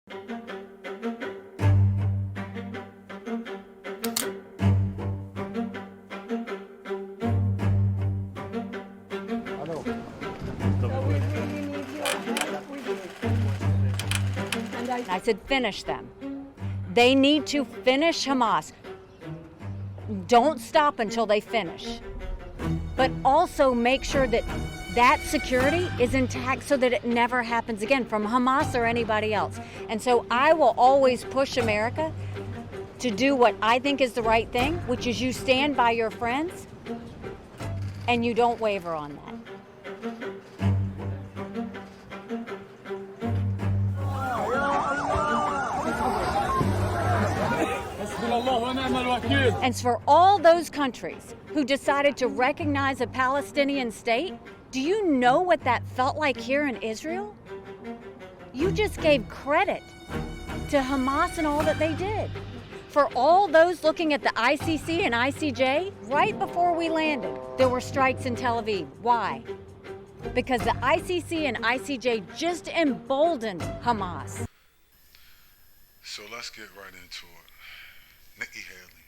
And I said, finish them. They need to finish Hamas. Don't stop until they finish. But also make sure that that security is intact so that it never happens again from Hamas or anybody else. And so I will always push America to do what I think is the right thing, which is you stand by your friends and you don't waver on that. And for all those countries who decided to recognize a Palestinian state, do you know what that felt like here in Israel? You just gave credit to Hamas and all that they did. For all those looking at the ICC and ICJ, right before we landed, there were strikes in Tel Aviv. Why? Because the ICC and ICJ just emboldened Hamas. So let's get right into it. Nikki Haley,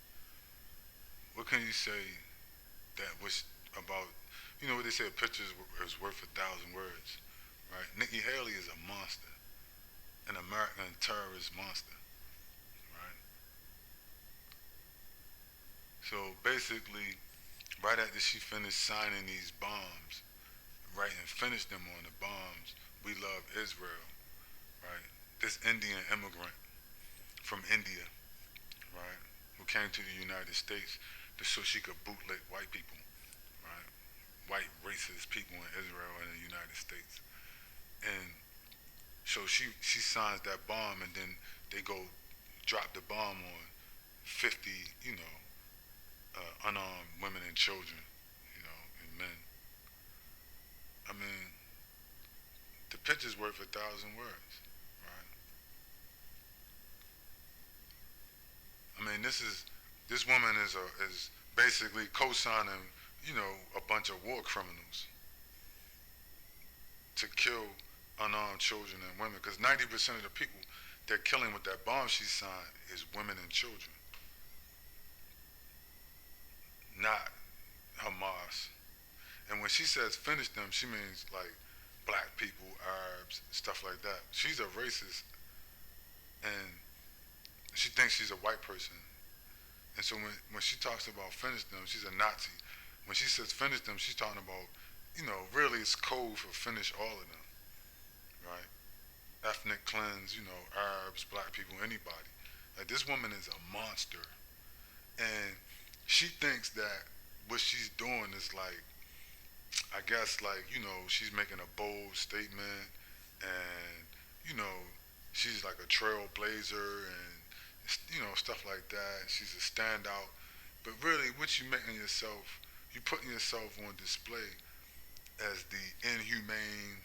what can you say that was about, you know what they say, a picture is worth 1,000 words, right? Nikki Haley is a monster, an American terrorist monster, right? So basically, right after she finished signing these bombs, right, and finished them on the bombs, we love Israel, right? This Indian immigrant from India, right, who came to the United States so she could bootleg white people, right, white racist people in Israel and the United States. And so she signs that bomb, and then they go drop the bomb on 50, unarmed women and children, and men. I mean, the picture's worth 1,000 words, right? I mean, this woman is basically co-signing, a bunch of war criminals to kill unarmed children and women, because 90% of the people they're killing with that bomb she signed is women and children, not Hamas. And when she says finish them, she means like black people, Arabs, stuff like that. She's a racist, and she thinks she's a white person. And so when she talks about finish them, she's a Nazi. When she says finish them, she's talking about, really it's code for finish all of them, right? Ethnic cleanse, Arabs, black people, anybody. Like, this woman is a monster. And she thinks that what she's doing is like, I guess like, she's making a bold statement, and, she's like a trailblazer and, stuff like that. She's a standout. But really, what you making yourself, you putting yourself on display as the inhumane,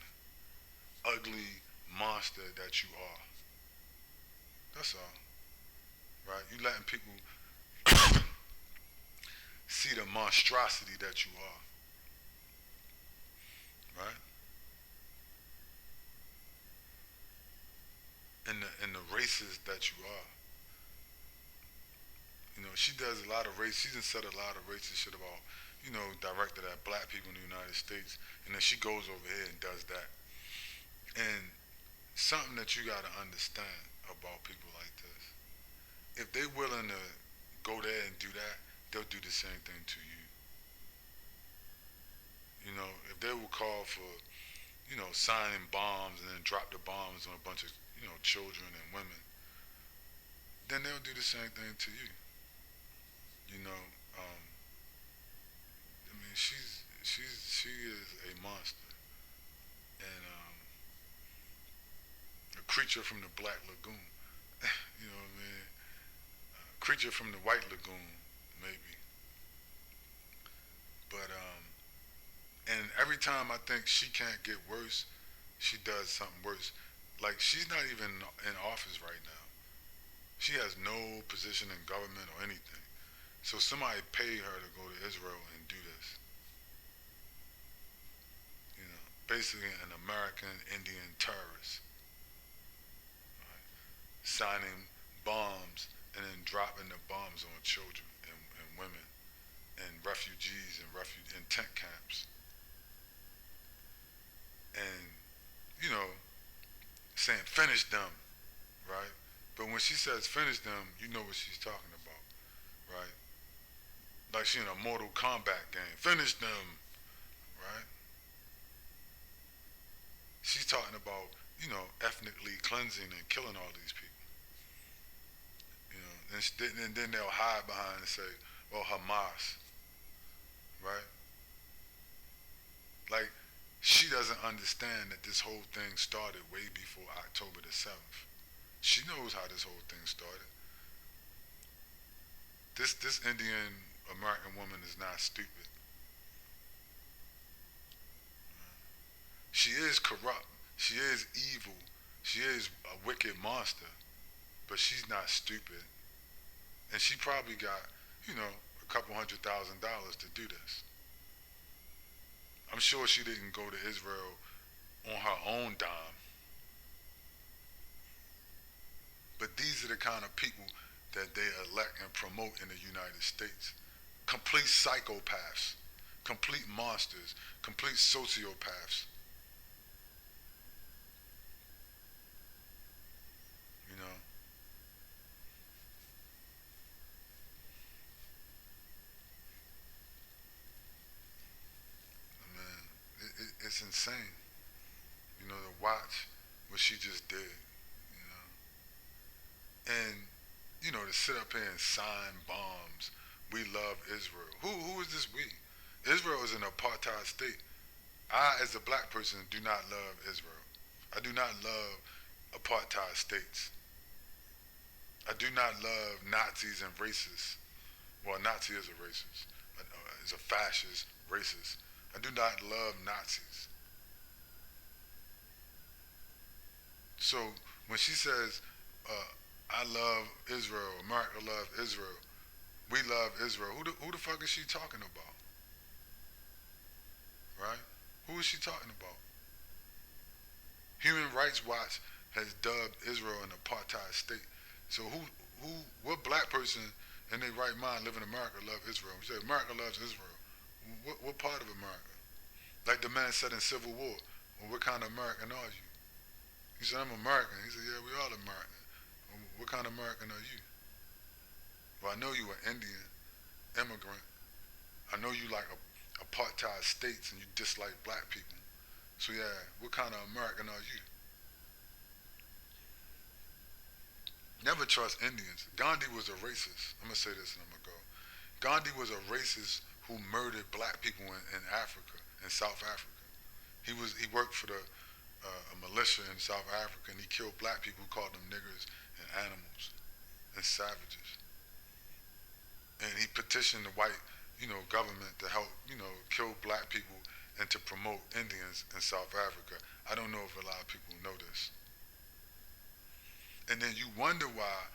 ugly monster that you are. That's all. Right? You letting people see the monstrosity that you are. Right? And the racist that you are. She does a lot of she done said a lot of racist shit about, directed at black people in the United States, and then she goes over here and does that. And something that you gotta understand about people like this, if they're willing to go there and do that, they'll do the same thing to you. If they will call for, signing bombs and then drop the bombs on a bunch of, children and women, then they'll do the same thing to you. I mean, she is a monster, and a creature from the Black Lagoon. You know what I mean? A creature from the White Lagoon, maybe. But and every time I think she can't get worse, she does something worse. Like, she's not even in office right now. She has no position in government or anything. So somebody paid her to go to Israel and do this. Basically an American Indian terrorist. Right? signing bombs and then dropping the bombs on children and women and refugees and in tent camps. And, you know, saying finish them, right? But when she says finish them, you know what she's talking about, right? Like she in a Mortal Kombat game. Finish them, right? She's talking about, ethnically cleansing and killing all these people. And then they'll hide behind and say, well, Hamas, right? Like, she doesn't understand that this whole thing started way before October the 7th. She knows how this whole thing started. This Indian American woman is not stupid. She is corrupt. She is evil. She is a wicked monster. But she's not stupid. And she probably got, a couple $100,000 to do this. I'm sure she didn't go to Israel on her own dime. But these are the kind of people that they elect and promote in the United States. Complete psychopaths, complete monsters, complete sociopaths. You know? I mean, it's insane, to watch what she just did, you know? And, to sit up here and sign bombs. We love Israel. Who is this we? Israel is an apartheid state. I, as a black person, do not love Israel. I do not love apartheid states. I do not love Nazis and racists. Well, a Nazi is a racist. Is a fascist racist. I do not love Nazis. So when she says, I love Israel, America loves Israel, we love Israel, who the fuck is she talking about? Right? Who is she talking about? Human Rights Watch has dubbed Israel an apartheid state. So what black person in their right mind live in America love Israel? We say America loves Israel. What part of America? Like the man said in Civil War, well, what kind of American are you? He said, I'm American. He said, yeah, we all American. Well, what kind of American are you? Well, I know you an Indian immigrant. I know you like apartheid states and you dislike black people. So yeah, what kind of American are you? Never trust Indians. Gandhi was a racist. I'm gonna say this and I'm gonna go. Gandhi was a racist who murdered black people in Africa, in South Africa. He worked for a militia in South Africa and he killed black people, who called them niggers and animals and savages. And he petitioned the white, government to help, kill black people and to promote Indians in South Africa. I don't know if a lot of people know this. And then you wonder why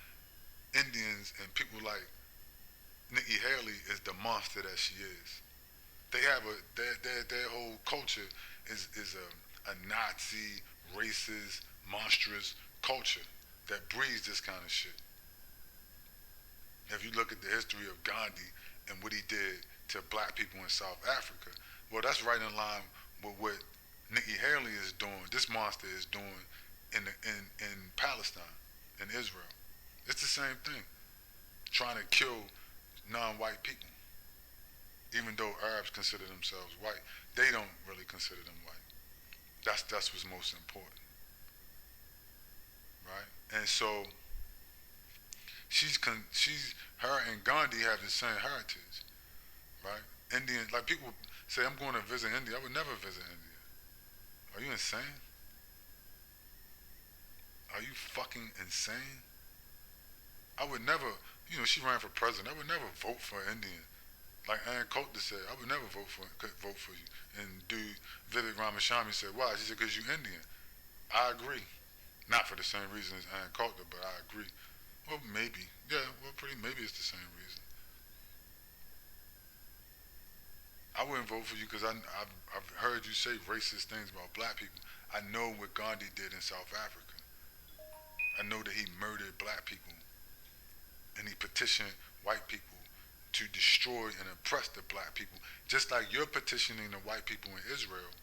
Indians and people like Nikki Haley is the monster that she is. They have their whole culture is a Nazi, racist, monstrous culture that breeds this kind of shit. If you look at the history of Gandhi and what he did to black people in South Africa, well, that's right in line with what Nikki Haley is doing. This monster is doing in Palestine, in Israel. It's the same thing, trying to kill non-white people. Even though Arabs consider themselves white, they don't really consider them white. That's what's most important, right? And so her and Gandhi have the same heritage, right? Indian, like people say, I'm going to visit India. I would never visit India. Are you insane? Are you fucking insane? I would never, she ran for president. I would never vote for an Indian. Like Ann Coulter said, I would never vote for you. And dude, Vivek Ramaswamy said, why? She said, because you Indian. I agree. Not for the same reason as Ann Coulter, but I agree. Well, maybe. Yeah, maybe it's the same reason. I wouldn't vote for you because I've heard you say racist things about black people. I know what Gandhi did in South Africa. I I know that he murdered black people and he petitioned white people to destroy and oppress the black people, just like you're petitioning the white people in Israel,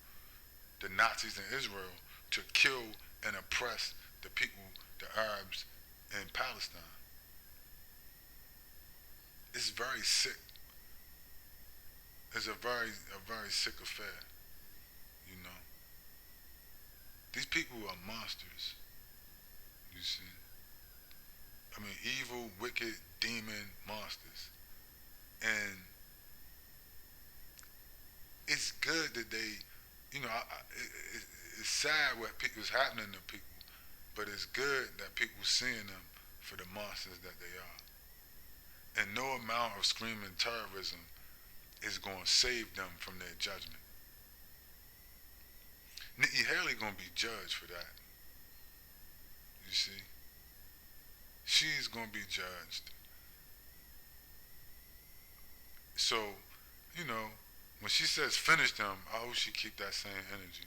the Nazis in Israel, to kill and oppress the people, the Arabs in Palestine. It's very sick. It's a very sick affair, you know. These people are monsters, you see. I mean, evil, wicked, demon monsters. And it's good that they, it's sad what is happening to people, but it's good that people seeing them for the monsters that they are. And no amount of screaming terrorism is going to save them from their judgment. Nikki Haley going to be judged for that. You see, she's going to be judged. So, you know, when she says finish them, I hope she keep that same energy.